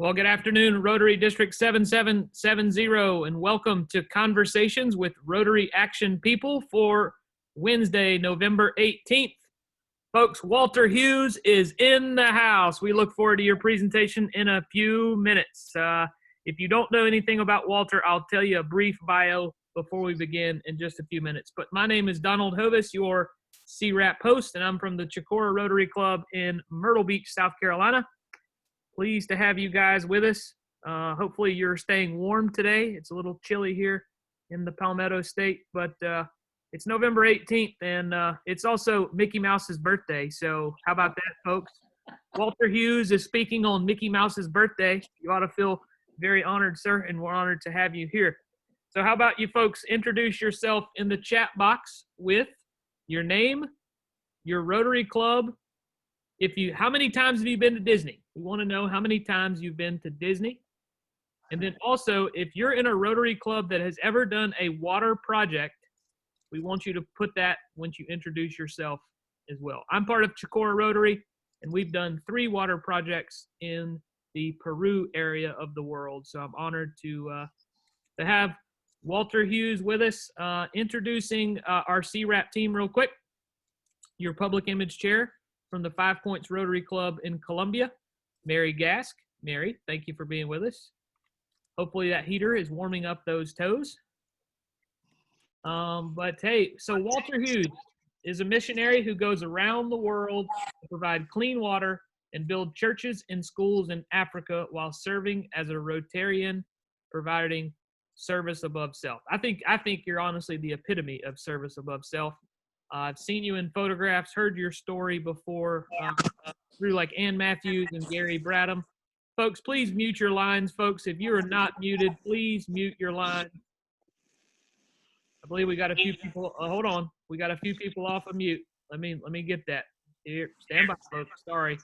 Well, good afternoon, Rotary District 7770, and welcome to Conversations with Rotary Action People for Wednesday, November 18th. Folks, Walter Hughes is in the house. We look forward to your presentation in a few minutes. If you don't know anything about Walter, I'll tell you a brief bio before we begin in just a few minutes. But my name is Donald Hovis, your CWRAP host, and I'm from the CWRAP Rotary Club in Myrtle Beach, South Carolina. Pleased to have you guys with us. Hopefully you're staying warm today. It's a little chilly here in the Palmetto State, but it's November 18th, and it's also Mickey Mouse's birthday. So how about that, folks? Walter Hughes is speaking on Mickey Mouse's birthday. You ought to feel very honored, sir, and we're honored to have you here. So how about you folks introduce yourself in the chat box with your name, your Rotary Club. How many times have you been to Disney? We want to know how many times you've been to Disney. And then also, if you're in a Rotary Club that has ever done a water project, we want you to put that once you introduce yourself as well. I'm part of CWRAP Rotary, and we've done 3 water projects in the Peru area of the world. So I'm honored to have Walter Hughes with us. Introducing our CWRAP team real quick. Your public image chair from the 5 Points Rotary Club in Columbia, Mary Gask. Mary, thank you for being with us. Hopefully that heater is warming up those toes. But hey, so Walter Hughes is a missionary who goes around the world to provide clean water and build churches and schools in Africa while serving as a Rotarian, providing service above self. I think you're honestly the epitome of service above self. I've seen you in photographs, heard your story before through like Ann Matthews and Gary Bradham. Folks, please mute your lines. Folks, if you are not muted, please mute your line. I believe we got a few people. Hold on. We got a few people off of mute. Let me get that. Here, stand by, folks. Sorry.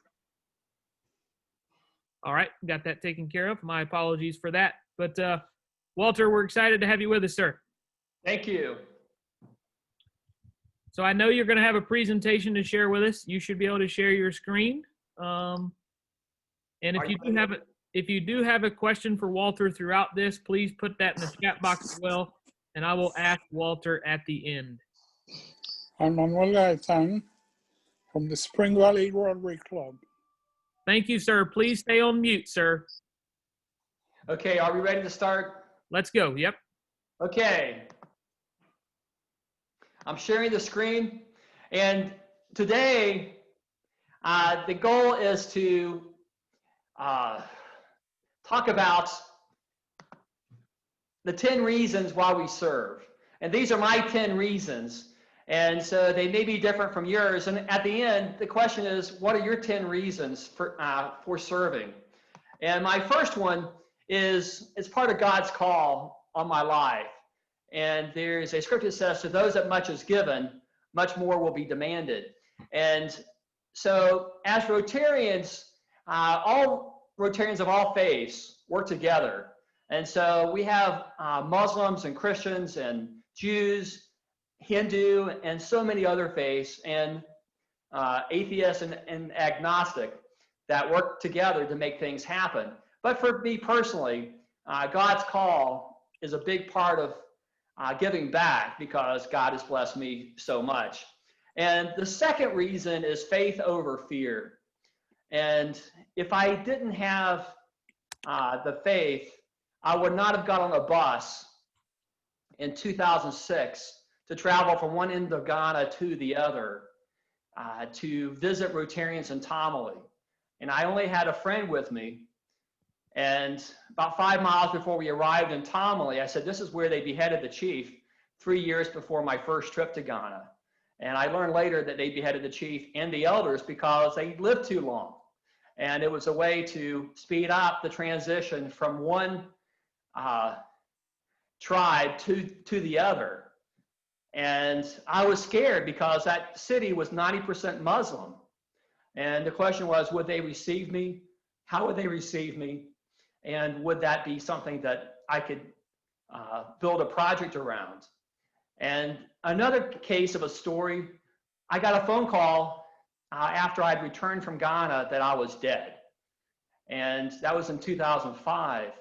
All right, got that taken care of. My apologies for that. But Walter, we're excited to have you with us, sir. Thank you. So I know you're going to have a presentation to share with us. You should be able to share your screen. And if you do have a question for Walter throughout this, please put that in the chat box as well, and I will ask Walter at the end. I'm Manuel Gaetan from the Spring Valley Rotary Club. Thank you, sir. Please stay on mute, sir. Okay, are we ready to start? Let's go. Yep. Okay. I'm sharing the screen, and today the goal is to talk about the 10 reasons why we serve. And these are my 10 reasons, and so they may be different from yours. And at the end, the question is, what are your 10 reasons for serving? And my first one is, it's part of God's call on my life. And there's a scripture that says, to those that much is given, much more will be demanded. And so as Rotarians, all Rotarians of all faiths work together. And so we have Muslims and Christians and Jews, Hindu, and so many other faiths, and atheists and agnostic that work together to make things happen. But for me personally, God's call is a big part of giving back, because God has blessed me so much. And the second reason is faith over fear. And if I didn't have the faith, I would not have got on a bus in 2006 to travel from one end of Ghana to the other to visit Rotarians in Tamale. And I only had a friend with me. And about 5 miles before we arrived in Tamale, I said, this is where they beheaded the chief 3 years before my first trip to Ghana. And I learned later that they beheaded the chief and the elders because they lived too long. And it was a way to speed up the transition from one tribe to the other. And I was scared because that city was 90% Muslim. And the question was, would they receive me? How would they receive me? And would that be something that I could build a project around? And another case of a story, I got a phone call after I'd returned from Ghana that I was dead. and that was in 2005.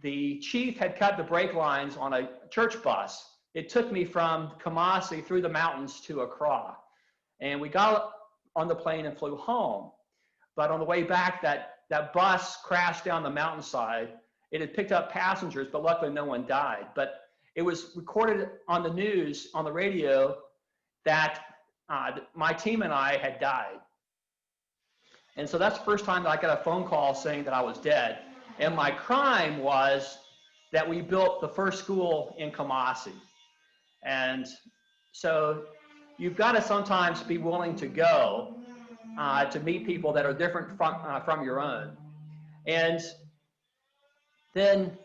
The chief had cut the brake lines on a church bus. It took me from Kumasi through the mountains to Accra. And we got on the plane and flew home. But on the way back, that bus crashed down the mountainside. It had picked up passengers, but luckily no one died. But it was recorded on the news, on the radio, that my team and I had died. And so that's the first time that I got a phone call saying that I was dead. And my crime was that we built the first school in Kumasi. And so you've got to sometimes be willing to go to meet people that are different from your own. And then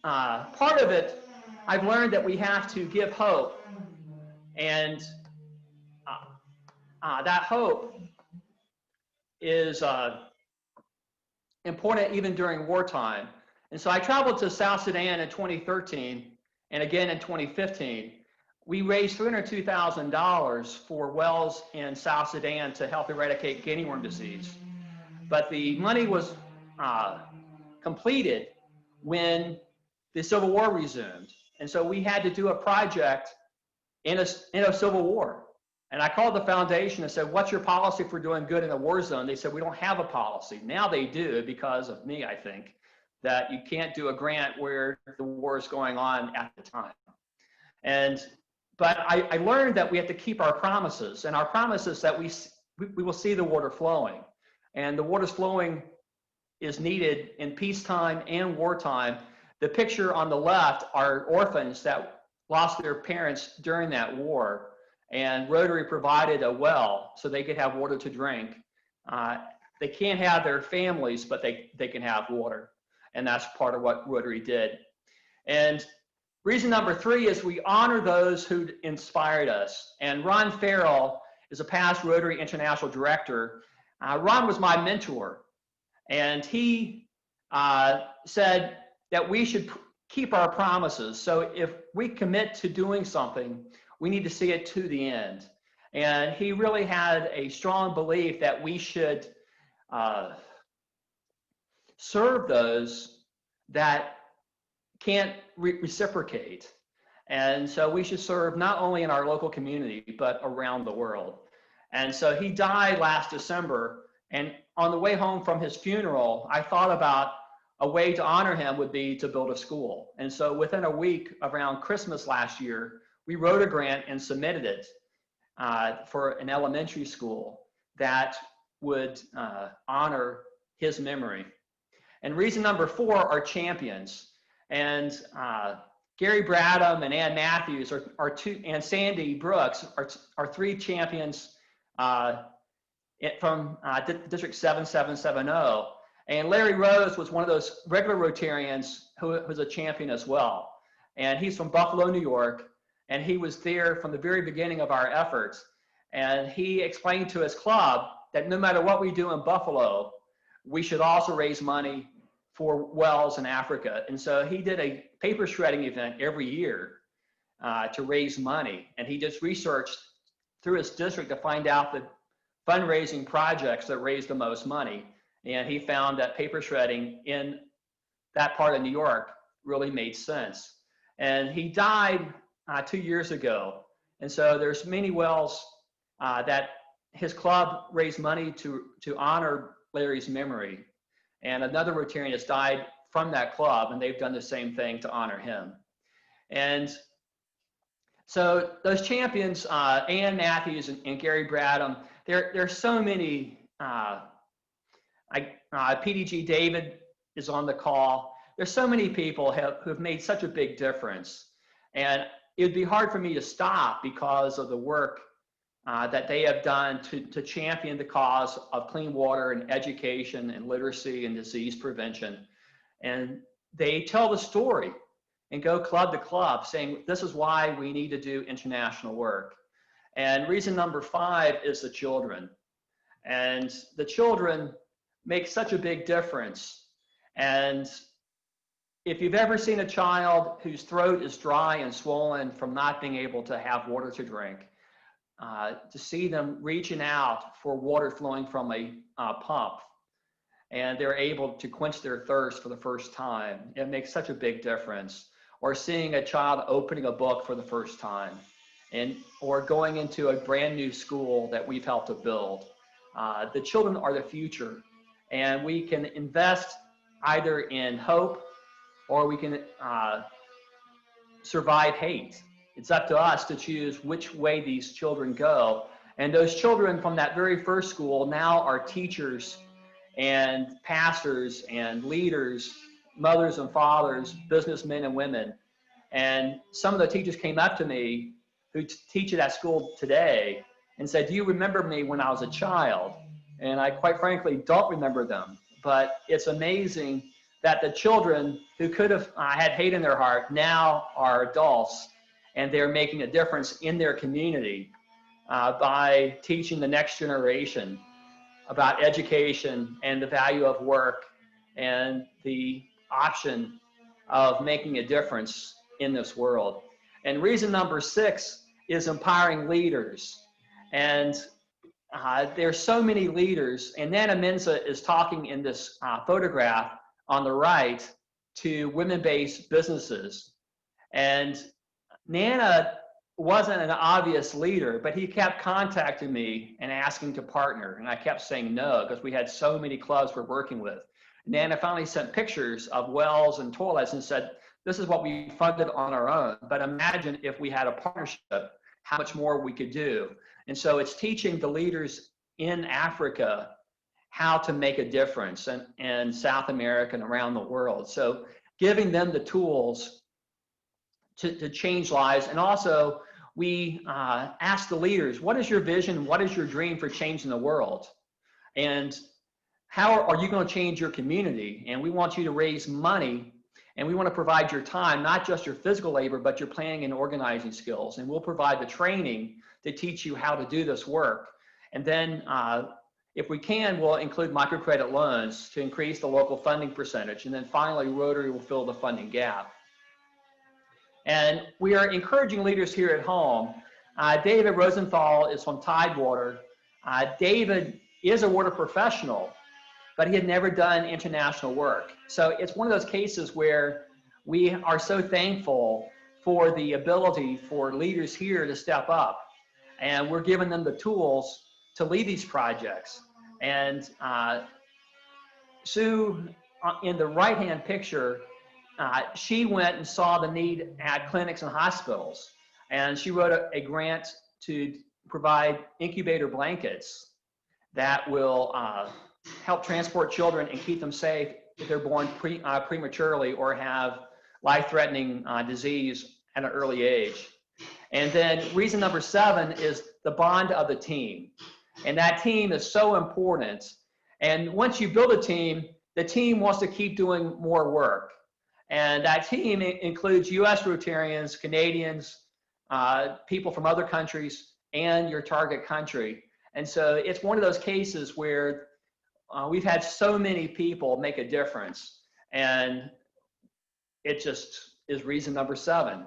part of it, I've learned that we have to give hope. And that hope is important even during wartime. And so I traveled to South Sudan in 2013 and again in 2015. We raised $302,000 for wells in South Sudan to help eradicate guinea worm disease. But the money was completed when the Civil War resumed. And so we had to do a project in a civil war. And I called the foundation and said, what's your policy for doing good in a war zone? They said, we don't have a policy. Now they do, because of me, I think, that you can't do a grant where the war is going on at the time. But I learned that we have to keep our promises, and our promise is that we will see the water flowing. And the water's flowing is needed in peacetime and wartime. The picture on the left are orphans that lost their parents during that war. And Rotary provided a well so they could have water to drink. They can't have their families, but they can have water. And that's part of what Rotary did. And reason number 3 is we honor those who inspired us. And Ron Farrell is a past Rotary International Director. Ron was my mentor. And he said that we should keep our promises. So if we commit to doing something, we need to see it to the end. And he really had a strong belief that we should serve those that can't reciprocate. And so we should serve not only in our local community, but around the world. And so he died last December. And on the way home from his funeral, I thought about a way to honor him would be to build a school. And so within a week around Christmas last year, we wrote a grant and submitted it for an elementary school that would honor his memory. And reason number 4 are champions. And Gary Bradham and Ann Matthews are 2, and Sandy Brooks are 3 champions from District 7770. And Larry Rose was one of those regular Rotarians who was a champion as well. And he's from Buffalo, New York. And he was there from the very beginning of our efforts. And he explained to his club that no matter what we do in Buffalo, we should also raise money for wells in Africa. And so he did a paper shredding event every year to raise money. And he just researched through his district to find out the fundraising projects that raised the most money. And he found that paper shredding in that part of New York really made sense. And he died 2 years ago. And so there's many wells that his club raised money to honor Larry's memory. And another Rotarian has died from that club, and they've done the same thing to honor him. And so those champions, Ann Matthews and Gary Bradham, there's so many, PDG David is on the call. There's so many people who've made such a big difference. And it would be hard for me to stop because of the work that they have done to champion the cause of clean water and education and literacy and disease prevention. And they tell the story and go club to club saying, this is why we need to do international work. And reason number 5 is the children. And the children make such a big difference. And if you've ever seen a child whose throat is dry and swollen from not being able to have water to drink, to see them reaching out for water flowing from a pump and they're able to quench their thirst for the first time. It makes such a big difference. Or seeing a child opening a book for the first time, or going into a brand new school that we've helped to build. The children are the future, and we can invest either in hope or we can survive hate. It's up to us to choose which way these children go. And those children from that very first school now are teachers and pastors and leaders, mothers and fathers, businessmen and women. And some of the teachers came up to me who teach at that school today and said, "Do you remember me when I was a child?" And I quite frankly don't remember them. But it's amazing that the children who could have had hate in their heart now are adults, and they're making a difference in their community by teaching the next generation about education and the value of work and the option of making a difference in this world. And reason number 6 is empowering leaders. And there's so many leaders, and Nana Menza is talking in this photograph on the right to women-based businesses. And Nana wasn't an obvious leader, but he kept contacting me and asking to partner. And I kept saying no, because we had so many clubs we're working with. Nana finally sent pictures of wells and toilets and said, "This is what we funded on our own, but imagine if we had a partnership, how much more we could do." And so it's teaching the leaders in Africa how to make a difference in South America and around the world. So giving them the tools to change lives. And also we ask the leaders, what is your vision? What is your dream for changing the world? And how are you going to change your community? And we want you to raise money, and we want to provide your time, not just your physical labor, but your planning and organizing skills. And we'll provide the training to teach you how to do this work. And then if we can, we'll include microcredit loans to increase the local funding percentage. And then finally, Rotary will fill the funding gap. And we are encouraging leaders here at home. David Rosenthal is from Tidewater. David is a water professional, but he had never done international work. So it's one of those cases where we are so thankful for the ability for leaders here to step up. And we're giving them the tools to lead these projects. And Sue, in the right-hand picture, she went and saw the need at clinics and hospitals. And she wrote a grant to provide incubator blankets that will help transport children and keep them safe if they're born prematurely or have life-threatening disease at an early age. And then reason number 7 is the bond of the team. And that team is so important. And once you build a team, the team wants to keep doing more work. And that team includes US Rotarians, Canadians, people from other countries, and your target country. And so it's one of those cases where we've had so many people make a difference. And it just is reason number 7.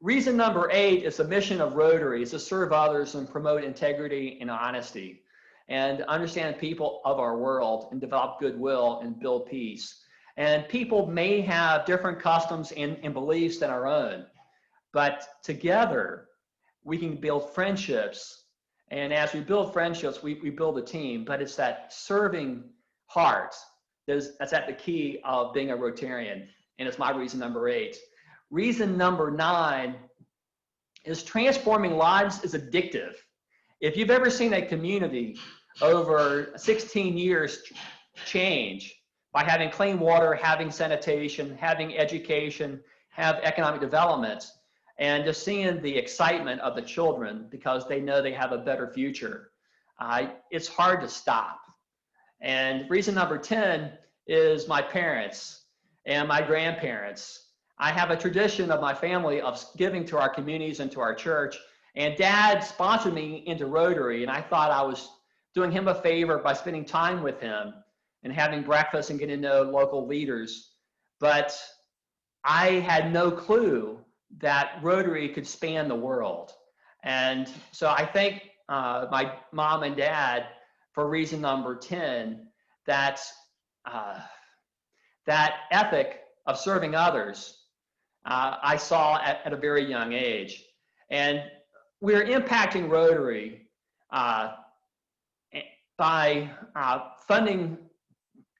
Reason number 8 is the mission of Rotary, is to serve others and promote integrity and honesty, and understand people of our world and develop goodwill and build peace. And people may have different customs and beliefs than our own, but together we can build friendships. And as we build friendships, we build a team, but it's that serving heart that's at the key of being a Rotarian. And it's my reason number 8. Reason number 9 is transforming lives is addictive. If you've ever seen a community over 16 years change by having clean water, having sanitation, having education, have economic development, and just seeing the excitement of the children because they know they have a better future, it's hard to stop. And reason number 10 is my parents and my grandparents. I have a tradition of my family of giving to our communities and to our church. And Dad sponsored me into Rotary, and I thought I was doing him a favor by spending time with him and having breakfast and getting to know local leaders. But I had no clue that Rotary could span the world. And so I thank my mom and dad for reason number 10, that that ethic of serving others, I saw at a very young age. And we're impacting Rotary by funding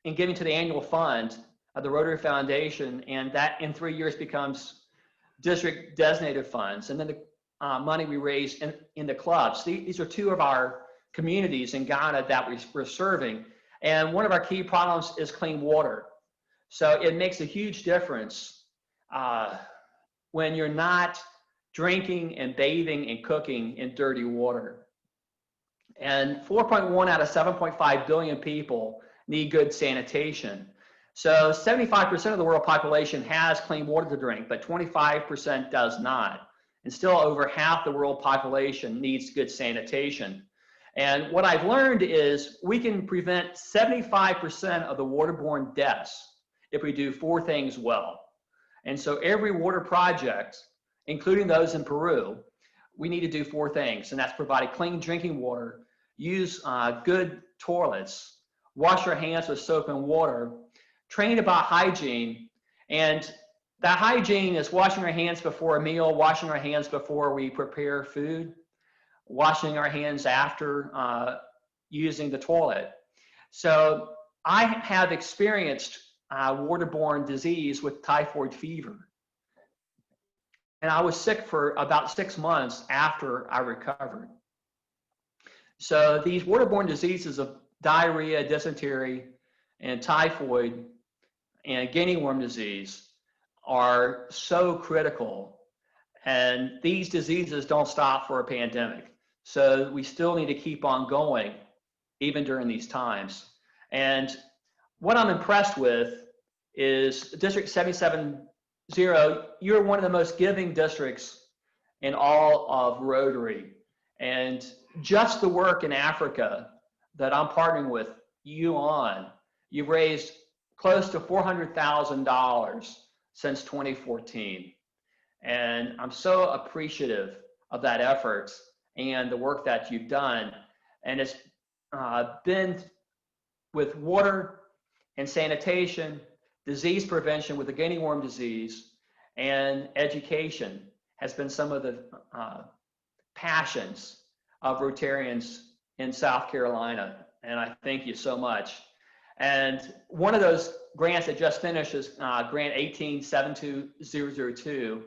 and giving to the annual fund of the Rotary Foundation, and that in 3 years becomes district designated funds. And then the money we raise in the clubs. These are two of our communities in Ghana that we're serving. And one of our key problems is clean water. So it makes a huge difference when you're not drinking and bathing and cooking in dirty water. And 4.1 out of 7.5 billion people need good sanitation. So 75% of the world population has clean water to drink, but 25% does not. And still over half the world population needs good sanitation. And what I've learned is we can prevent 75% of the waterborne deaths if we do 4 things well. And so every water project, including those in Peru, we need to do 4 things, and that's provide clean drinking water, use good toilets, wash our hands with soap and water, train about hygiene. And that hygiene is washing our hands before a meal, washing our hands before we prepare food, washing our hands after using the toilet. So I have experienced waterborne disease with typhoid fever. And I was sick for about 6 months after I recovered. So these waterborne diseases of diarrhea, dysentery, and typhoid, and guinea worm disease are so critical. And these diseases don't stop for a pandemic. So we still need to keep on going, even during these times. And what I'm impressed with is District 770, you're one of the most giving districts in all of Rotary. And just the work in Africa that I'm partnering with you on, you've raised close to $400,000 since 2014. And I'm so appreciative of that effort and the work that you've done. And it's been with water and sanitation, disease prevention with the guinea worm disease, and education has been some of the passions of Rotarians in South Carolina. And I thank you so much. And one of those grants that just finished is grant 1872002.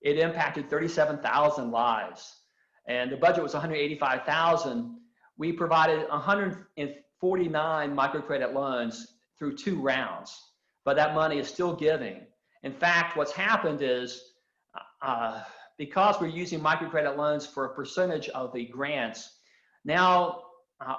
It impacted 37,000 lives. And the budget was $185,000. We provided 149 microcredit loans through 2 rounds, but that money is still giving. In fact, what's happened is because we're using microcredit loans for a percentage of the grants, now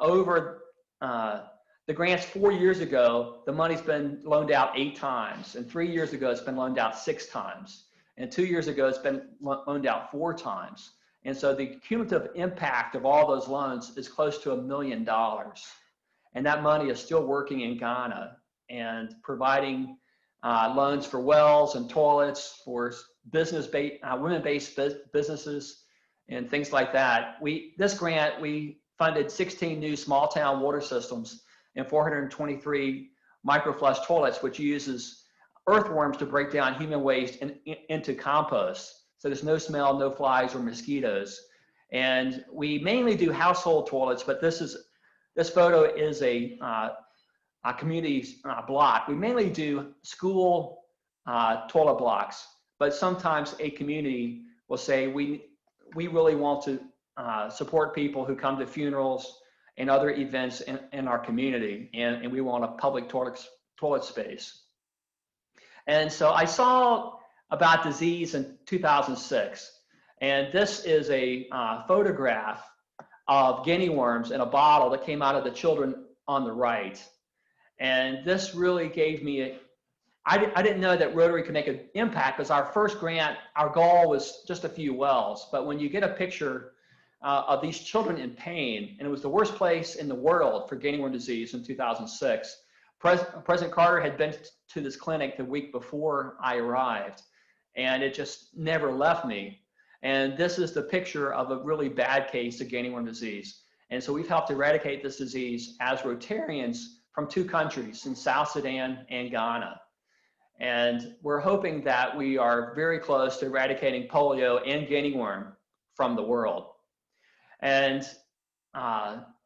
over the grants 4 years ago, the money's been loaned out 8 times, and 3 years ago, it's been loaned out 6 times, and 2 years ago, it's been loaned out 4 times. And so the cumulative impact of all those loans is close to $1 million. And that money is still working in Ghana and providing loans for wells and toilets for women-based businesses and things like that. This grant, we funded 16 new small town water systems and 423 microflush toilets, which uses earthworms to break down human waste into compost. So there's no smell, no flies or mosquitoes. And we mainly do household toilets, but this photo is a community block. We mainly do school toilet blocks, but sometimes a community will say, we really want to support people who come to funerals and other events in our community, and we want a public toilet space. And so I saw about disease in 2006, and this is a photograph of guinea worms in a bottle that came out of the children on the right. And this really gave me I didn't know that Rotary could make an impact, because our first grant, our goal was just a few wells. But when you get a picture of these children in pain, and it was the worst place in the world for guinea worm disease in 2006. President Carter had been to this clinic the week before I arrived, and it just never left me. And this is the picture of a really bad case of guinea worm disease. And so we've helped eradicate this disease as Rotarians from 2 countries, in South Sudan and Ghana. And we're hoping that we are very close to eradicating polio and guinea worm from the world. And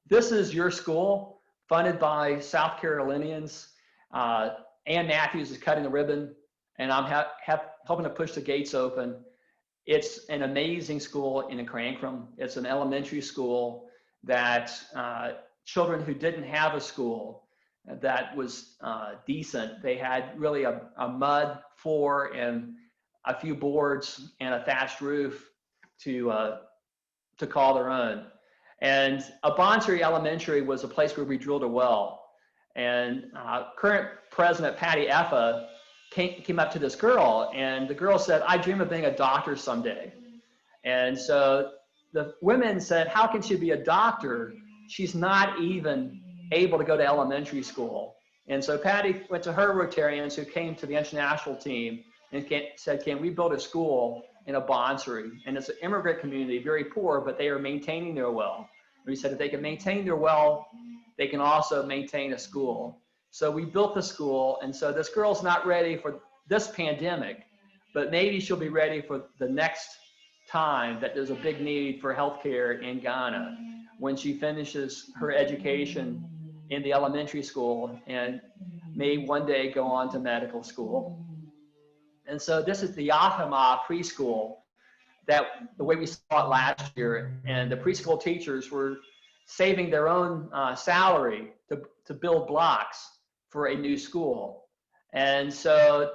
this is your school, funded by South Carolinians. Ann Matthews is cutting the ribbon, and I'm helping to push the gates open. It's an amazing school in Crankrum. It's an elementary school that children who didn't have a school that was decent, they had really a mud floor and a few boards and a thatched roof to call their own. And Abonsary Elementary was a place where we drilled a well. And current president Patty Effa came up to this girl, and the girl said, "I dream of being a doctor someday." And so the women said, "How can she be a doctor? She's not even able to go to elementary school." And so Patty went to her Rotarians who came to the international team and said, "Can we build a school in Abonsary?" And it's an immigrant community, very poor, but they are maintaining their well. We said if they can maintain their well, they can also maintain a school. So we built the school, and so this girl's not ready for this pandemic, but maybe she'll be ready for the next time that there's a big need for healthcare in Ghana, when she finishes her education in the elementary school and may one day go on to medical school. And so this is the Yahama preschool, that the way we saw it last year, and the preschool teachers were saving their own salary to build blocks for a new school. And so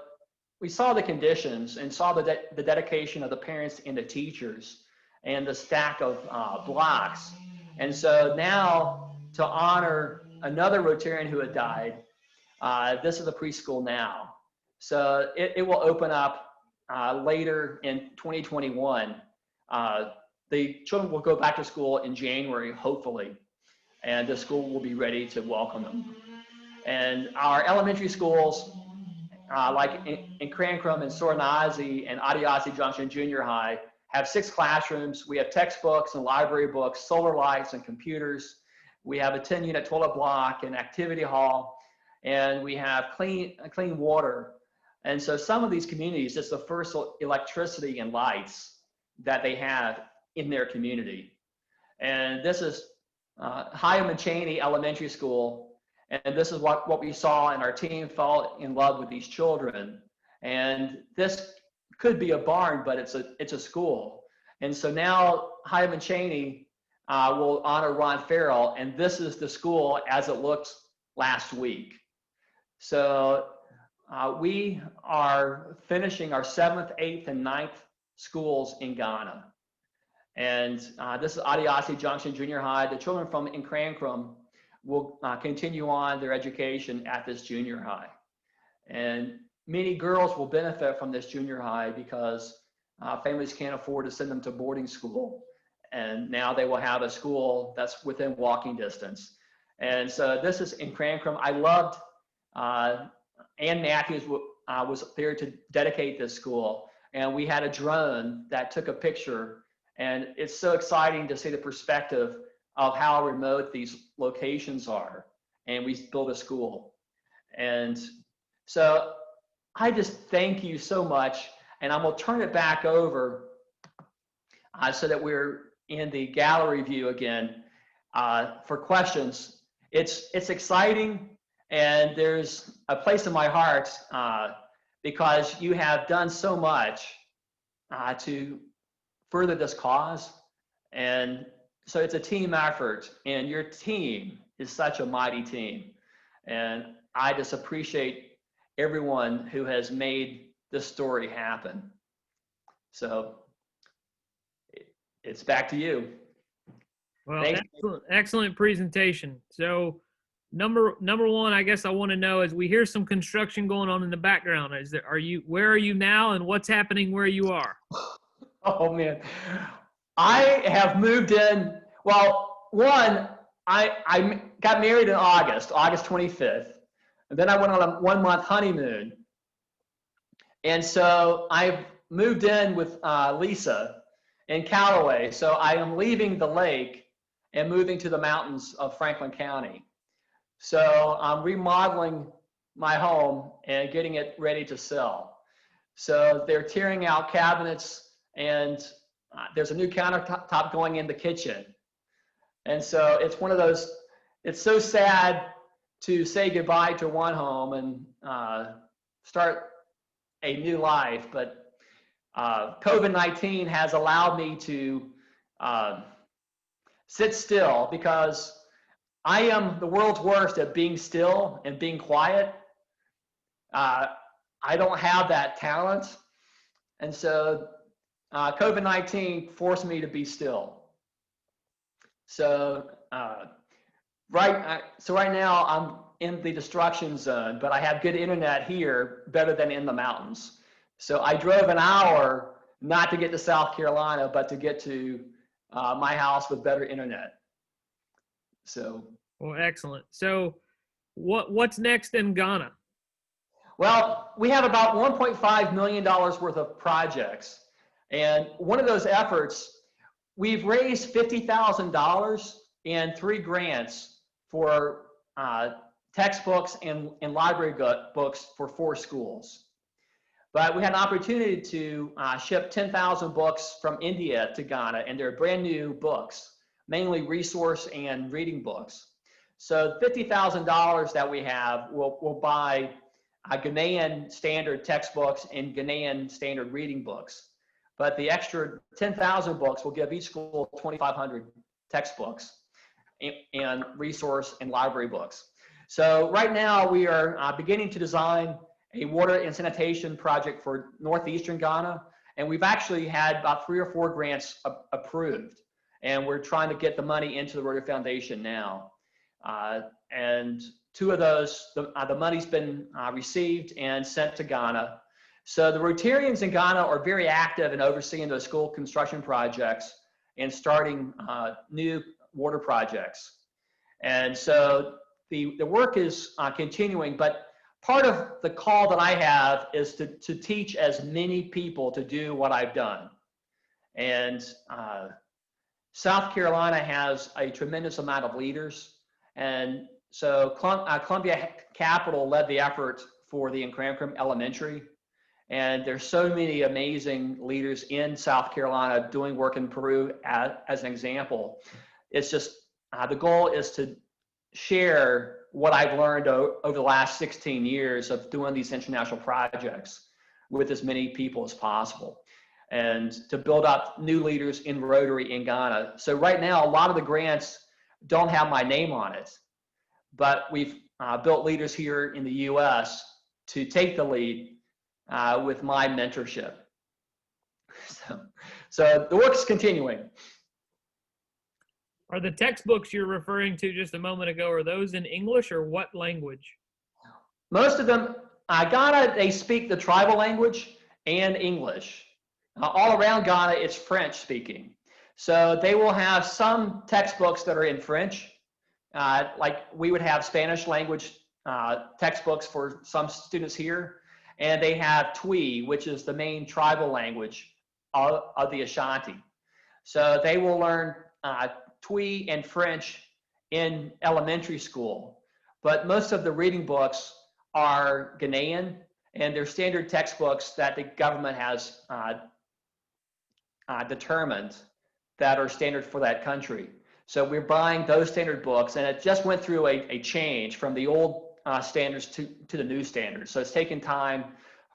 we saw the conditions and saw the dedication of the parents and the teachers and the stack of blocks. And so now, to honor another Rotarian who had died, this is a preschool now. So it will open up later in 2021. The children will go back to school in January, hopefully, and the school will be ready to welcome them. And our elementary schools, like in Crankrum and Soranazi and Adiasi Junction Junior High, have 6 classrooms. We have textbooks and library books, solar lights and computers. We have a 10-unit toilet block and activity hall, and we have clean water. And so some of these communities, it's the first electricity and lights that they have in their community. And this is Hyam and Cheney Elementary School. And this is what we saw, and our team fell in love with these children. And this could be a barn, but it's a school. And so now Hyam and Cheney will honor Ron Farrell, and this is the school as it looked last week. So we are finishing our 7th, 8th, and 9th schools in Ghana. And this is Adiasi Junction Junior High. The children from Crankrum will continue on their education at this junior high. And many girls will benefit from this junior high because families can't afford to send them to boarding school. And now they will have a school that's within walking distance. And so this is in Crankrum. I loved Ann Matthews was there to dedicate this school. And we had a drone that took a picture. And it's so exciting to see the perspective of how remote these locations are. And we built a school. And so I just thank you so much. And I'm gonna turn it back over so that we're in the gallery view again for questions. It's exciting, and there's a place in my heart because you have done so much to further this cause. And so it's a team effort, and your team is such a mighty team. And I just appreciate everyone who has made this story happen. So it's back to you. Well, excellent presentation. So number one, I guess I want to know is we hear some construction going on in the background. Where are you now, and what's happening where you are? Oh man, I have moved in. Well, I got married in August 25th. And then I went on a 1-month honeymoon. And so I've moved in with Lisa in Callaway. So I am leaving the lake and moving to the mountains of Franklin County. So I'm remodeling my home and getting it ready to sell. So they're tearing out cabinets, and there's a new countertop going in the kitchen. And so it's one of those, it's so sad to say goodbye to one home and start a new life. But COVID-19 has allowed me to sit still, because I am the world's worst at being still and being quiet. I don't have that talent. And so COVID-19 forced me to be still. So right now I'm in the destruction zone, but I have good internet here, better than in the mountains. So I drove an hour not to get to South Carolina, but to get to my house with better internet. So. Well, excellent. So what's next in Ghana? Well, we have about $1.5 million worth of projects. And one of those efforts, we've raised $50,000 in 3 grants for textbooks and library books for 4 schools. But we had an opportunity to ship 10,000 books from India to Ghana, and they're brand new books, mainly resource and reading books. So $50,000 that we have will buy Ghanaian standard textbooks and Ghanaian standard reading books. But the extra 10,000 books will give each school 2,500 textbooks and resource and library books. So right now we are beginning to design a water and sanitation project for northeastern Ghana. And we've actually had about 3 or 4 grants approved. And we're trying to get the money into the Rotary Foundation now. And 2 of those, the money's been received and sent to Ghana. So the Rotarians in Ghana are very active in overseeing those school construction projects and starting new water projects. And so the work is continuing, but part of the call that I have is to teach as many people to do what I've done. And South Carolina has a tremendous amount of leaders. And so Columbia Capital led the effort for the Nkramkram Elementary. And there's so many amazing leaders in South Carolina doing work in Peru as an example. It's just, the goal is to share what I've learned over the last 16 years of doing these international projects with as many people as possible, and to build up new leaders in Rotary in Ghana. So right now, a lot of the grants don't have my name on it, but we've built leaders here in the US to take the lead with my mentorship. So the work is continuing. Are the textbooks you're referring to just a moment ago, are those in English or what language? Most of them, Ghana, they speak the tribal language and English. All around Ghana, it's French speaking. So they will have some textbooks that are in French, like we would have Spanish language textbooks for some students here. And they have Twi, which is the main tribal language of the Ashanti. So they will learn Twi and French in elementary school. But most of the reading books are Ghanaian, and they're standard textbooks that the government has determined that are standard for that country. So we're buying those standard books, and it just went through a change from the old standards to the new standards. So it's taken time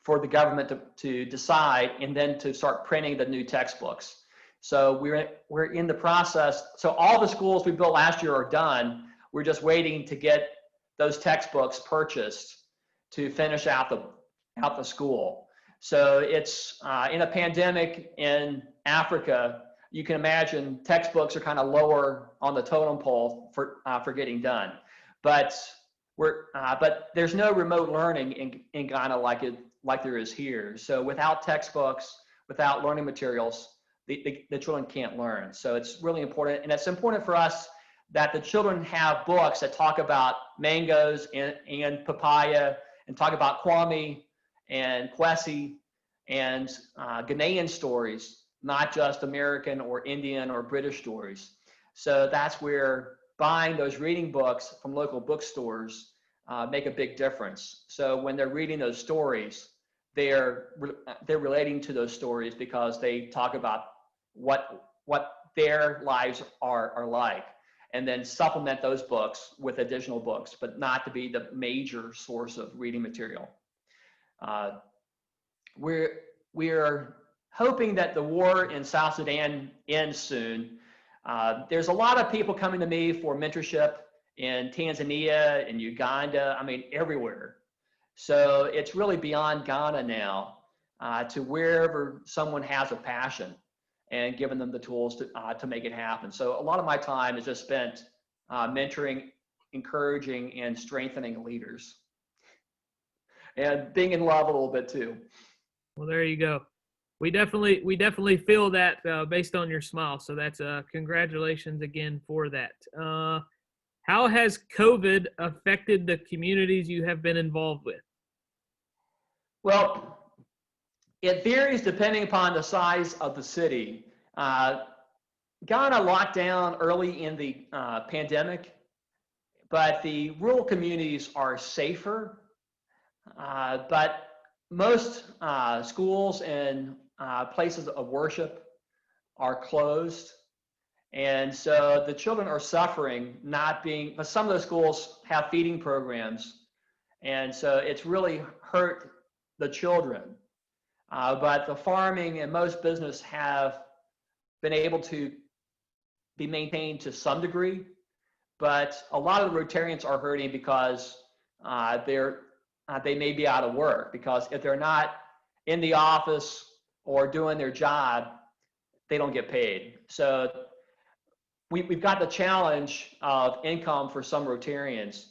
for the government to decide and then to start printing the new textbooks. So we're in the process. So all the schools we built last year are done. We're just waiting to get those textbooks purchased to finish out the school. So it's in a pandemic in Africa, you can imagine textbooks are kind of lower on the totem pole for getting done. But there's no remote learning in Ghana like there is here. So without textbooks, without learning materials, the children can't learn. So it's really important, and it's important for us that the children have books that talk about mangoes and papaya, and talk about Kwame and Kwesi and Ghanaian stories, not just American or Indian or British stories. So that's where buying those reading books from local bookstores make a big difference. So when they're reading those stories, they're relating to those stories because they talk about what their lives are like, and then supplement those books with additional books, but not to be the major source of reading material. We're hoping that the war in South Sudan ends soon. There's a lot of people coming to me for mentorship in Tanzania, in Uganda, I mean, everywhere. So it's really beyond Ghana now, to wherever someone has a passion and giving them the tools to make it happen. So a lot of my time is just spent mentoring, encouraging, and strengthening leaders, and being in love a little bit too. Well, there you go. We definitely feel that based on your smile. So that's congratulations again for that. How has COVID affected the communities you have been involved with? Well, it varies depending upon the size of the city. Ghana locked down early in the pandemic, but the rural communities are safer. But most schools and places of worship are closed. And so the children are suffering, but some of the schools have feeding programs. And so it's really hurt the children. But the farming and most business have been able to be maintained to some degree. But a lot of the Rotarians are hurting because they may be out of work, because if they're not in the office or doing their job, they don't get paid. So we've got the challenge of income for some Rotarians,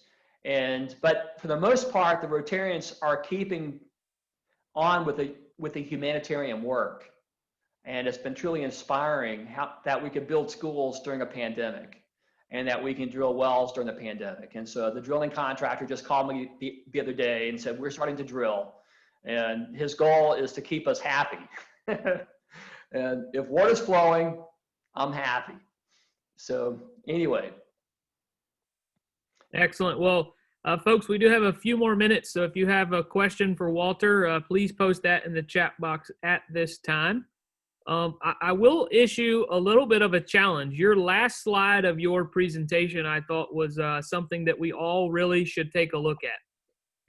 but for the most part, the Rotarians are keeping on with the humanitarian work, and it's been truly inspiring that we could build schools during a pandemic, and that we can drill wells during the pandemic. And so the drilling contractor just called me the other day and said, we're starting to drill, and his goal is to keep us happy. And if water's flowing, I'm happy. So anyway. Excellent. Well, folks, we do have a few more minutes. So if you have a question for Walter, please post that in the chat box at this time. I will issue a little bit of a challenge. Your last slide of your presentation, I thought, was something that we all really should take a look at.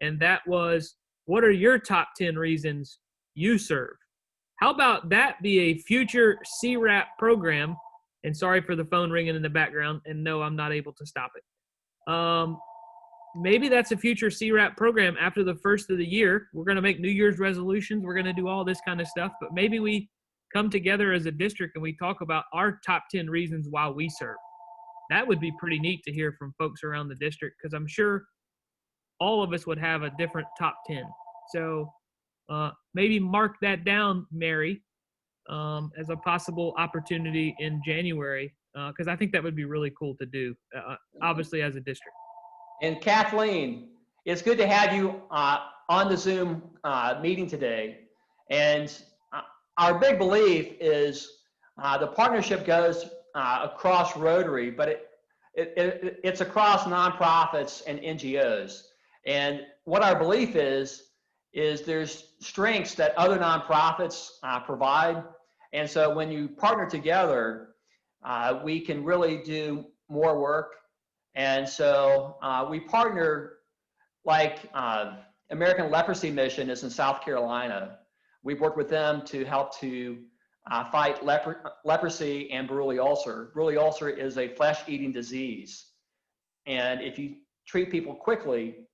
And that was, what are your top 10 reasons you serve? How about that be a future CWRAP program? And sorry for the phone ringing in the background. And no, I'm not able to stop it. Maybe that's a future CWRAP program after the first of the year. We're going to make New Year's resolutions. We're going to do all this kind of stuff. But maybe we come together as a district and we talk about our top 10 reasons why we serve. That would be pretty neat to hear from folks around the district, because I'm sure all of us would have a different top 10. So maybe mark that down, Mary, as a possible opportunity in January, because I think that would be really cool to do, obviously as a district. And Kathleen, it's good to have you on the Zoom meeting today. And our big belief is the partnership goes across Rotary, but it's across nonprofits and NGOs. And what our belief is there's strengths that other nonprofits provide. And so when you partner together, we can really do more work. And so we partner, like American Leprosy Mission is in South Carolina. We've worked with them to help to fight leprosy and Buruli ulcer. Buruli ulcer is a flesh-eating disease. And if you treat people quickly,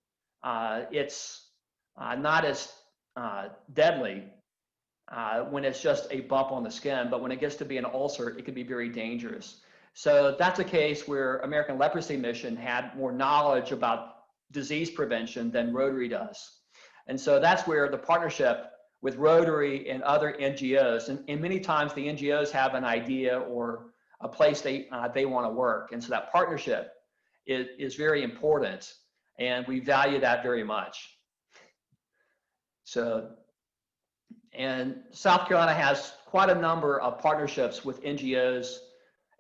it's not as deadly when it's just a bump on the skin, but when it gets to be an ulcer, it can be very dangerous. So that's a case where American Leprosy Mission had more knowledge about disease prevention than Rotary does. And so that's where the partnership with Rotary and other NGOs, and many times the NGOs have an idea or a place they want to work. And so that partnership is very important, and we value that very much. So, and South Carolina has quite a number of partnerships with NGOs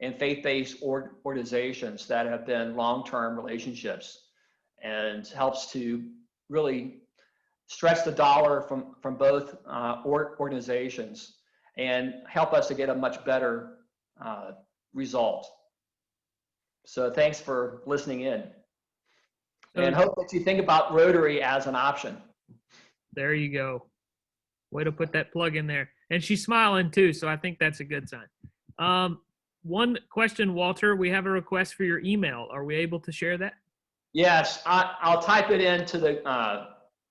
and faith-based organizations that have been long-term relationships, and helps to really stretch the dollar from both organizations and help us to get a much better result. So thanks for listening in, and hope that you think about Rotary as an option. There you go. Way to put that plug in there. And she's smiling too, so I think that's a good sign. One question, Walter, we have a request for your email. Are we able to share that? Yes, I'll type it into the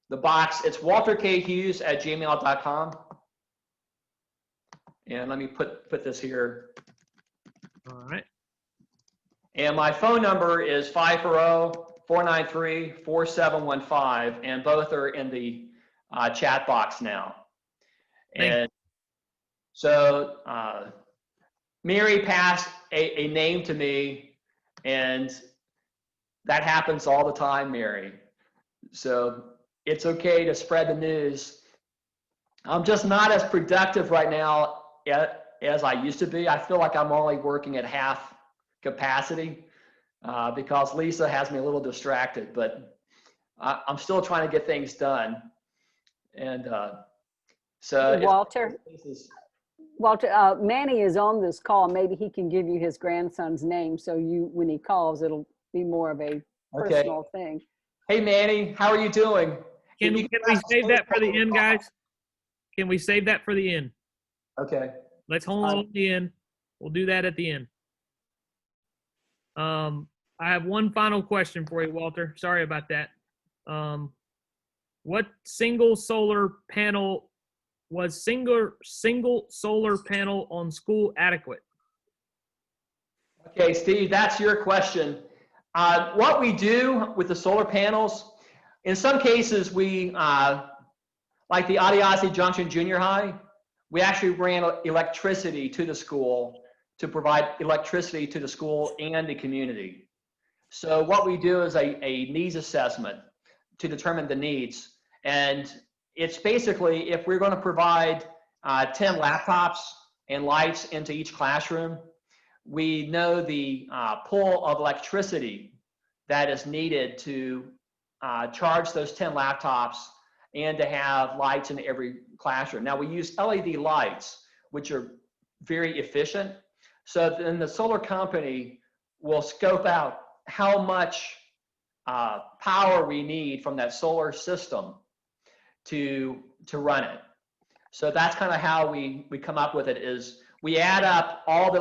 box. It's walterkhughes@gmail.com. And let me put this here. All right. And my phone number is 540-493-4715, and both are in the chat box now. And so Mary passed a name to me, and that happens all the time, Mary. So it's okay to spread the news. I'm just not as productive right now as I used to be. I feel like I'm only working at half capacity because Lisa has me a little distracted, but I'm still trying to get things done. And so Walter, Manny is on this call. Maybe he can give you his grandson's name, so when he calls, it'll be more of a personal thing. Hey, Manny, how are you doing? Can we save that for the end, guys? Can we save that for the end? Okay. Let's hold on to the end. We'll do that at the end. I have one final question for you, Walter. Sorry about that. What single solar panel on school adequate? Okay, Steve, that's your question. What we do with the solar panels, in some cases, we, like the Adiasi Junction Junior High, we actually ran electricity to the school to provide electricity to the school and the community. So what we do is a needs assessment to determine the needs. And it's basically, if we're going to provide 10 laptops and lights into each classroom, we know the pull of electricity that is needed to charge those 10 laptops and to have lights in every classroom. Now we use LED lights, which are very efficient. So then the solar company will scope out how much power we need from that solar system to run it. So that's kind of how we come up with it, is we add up all the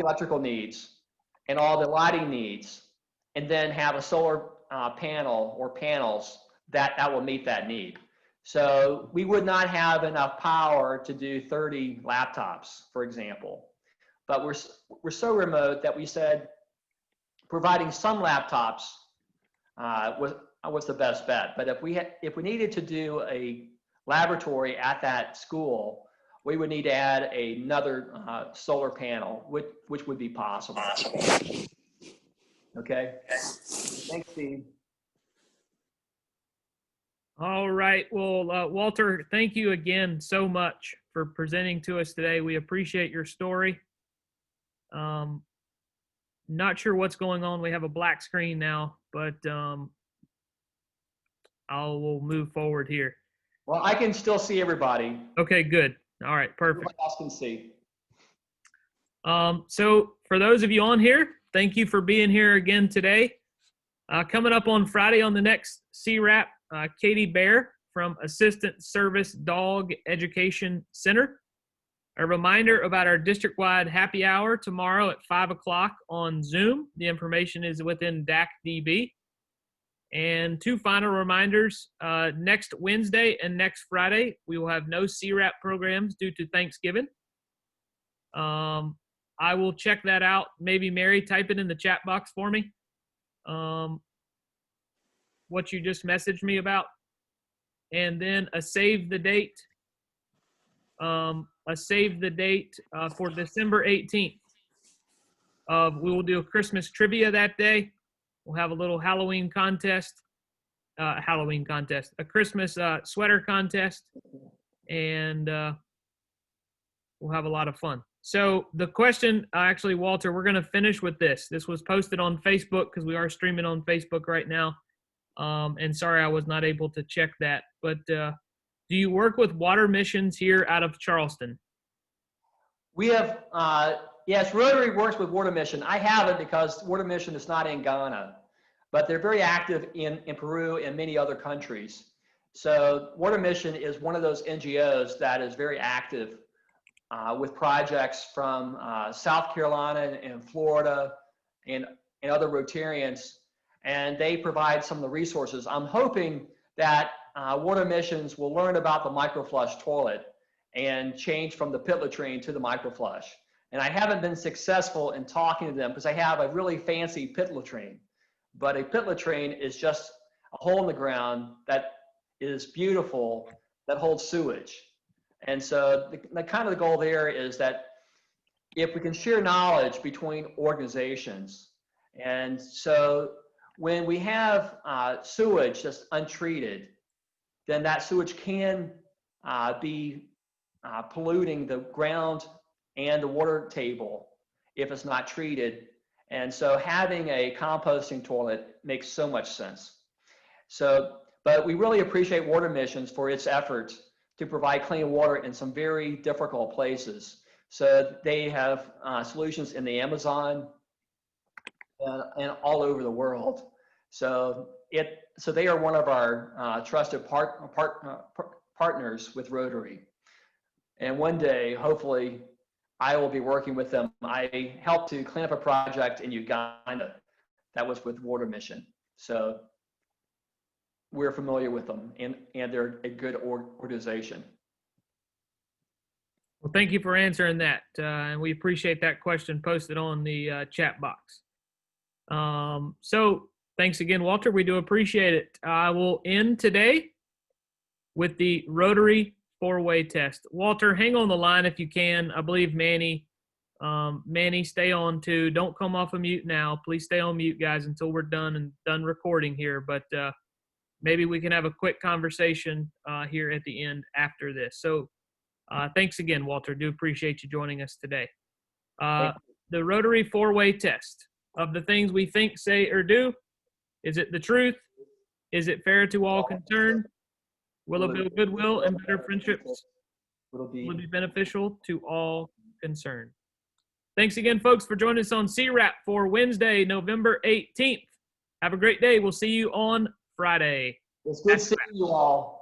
electrical needs and all the lighting needs, and then have a solar panel or panels that will meet that need. So we would not have enough power to do 30 laptops, for example. But we're so remote that we said providing some laptops was the best bet. But if we needed to do a laboratory at that school, we would need to add another solar panel, which would be possible. Okay. Thanks, Steve. All right. Well, Walter, thank you again so much for presenting to us today. We appreciate your story. Not sure what's going on. We have a black screen now, but we'll move forward here. Well, I can still see everybody. Okay, good. All right, perfect. Everybody else can see. So for those of you on here, thank you for being here again today. Coming up on Friday on the next CWRAP, Katie Bear from Assistant Service Dog Education Center. A reminder about our district-wide happy hour tomorrow at 5 o'clock on Zoom. The information is within DACDB. And two final reminders, next Wednesday and next Friday, we will have no CWRAP programs due to Thanksgiving. I will check that out. Maybe Mary, type it in the chat box for me. What you just messaged me about. And then a save the date. For December 18th. We will do a Christmas trivia that day. We'll have a little Halloween contest, a Christmas sweater contest, and we'll have a lot of fun. So the question, actually, Walter, we're going to finish with this. This was posted on Facebook because we are streaming on Facebook right now. And sorry, I was not able to check that. But do you work with water missions here out of Charleston? We have, yes, Rotary works with Water Mission. I haven't because Water Mission is not in Ghana, but they're very active in Peru and many other countries. So Water Mission is one of those NGOs that is very active with projects from South Carolina and Florida and other Rotarians, and they provide some of the resources. I'm hoping that Water Missions will learn about the microflush toilet and change from the pit latrine to the microflush. And I haven't been successful in talking to them because I have a really fancy pit latrine. But a pit latrine is just a hole in the ground that is beautiful, that holds sewage. And so the kind of the goal there is that if we can share knowledge between organizations, and so when we have sewage that's untreated, then that sewage can be polluting the ground and the water table if it's not treated. And so having a composting toilet makes so much sense. So, but we really appreciate Water Missions for its efforts to provide clean water in some very difficult places. So they have solutions in the Amazon and all over the world. So they are one of our trusted partners with Rotary. And one day, hopefully, I will be working with them. I helped to clean up a project in Uganda that was with Water Mission. So we're familiar with them, and they're a good organization. Well, thank you for answering that. And we appreciate that question posted on the chat box. So thanks again, Walter. We do appreciate it. I will end today with the Rotary four-way test. Walter, hang on the line if you can. I believe Manny, stay on too. Don't come off of mute now. Please stay on mute, guys, until we're done recording here. But maybe we can have a quick conversation here at the end after this. So thanks again, Walter. Do appreciate you joining us today. The Rotary four-way test. Of the things we think, say, or do, is it the truth? Is it fair to all concerned? Will it build goodwill and better friendships? Will it be beneficial to all concerned? Thanks again, folks, for joining us on CWRAP for Wednesday, November 18th. Have a great day. We'll see you on Friday. It's good seeing you all.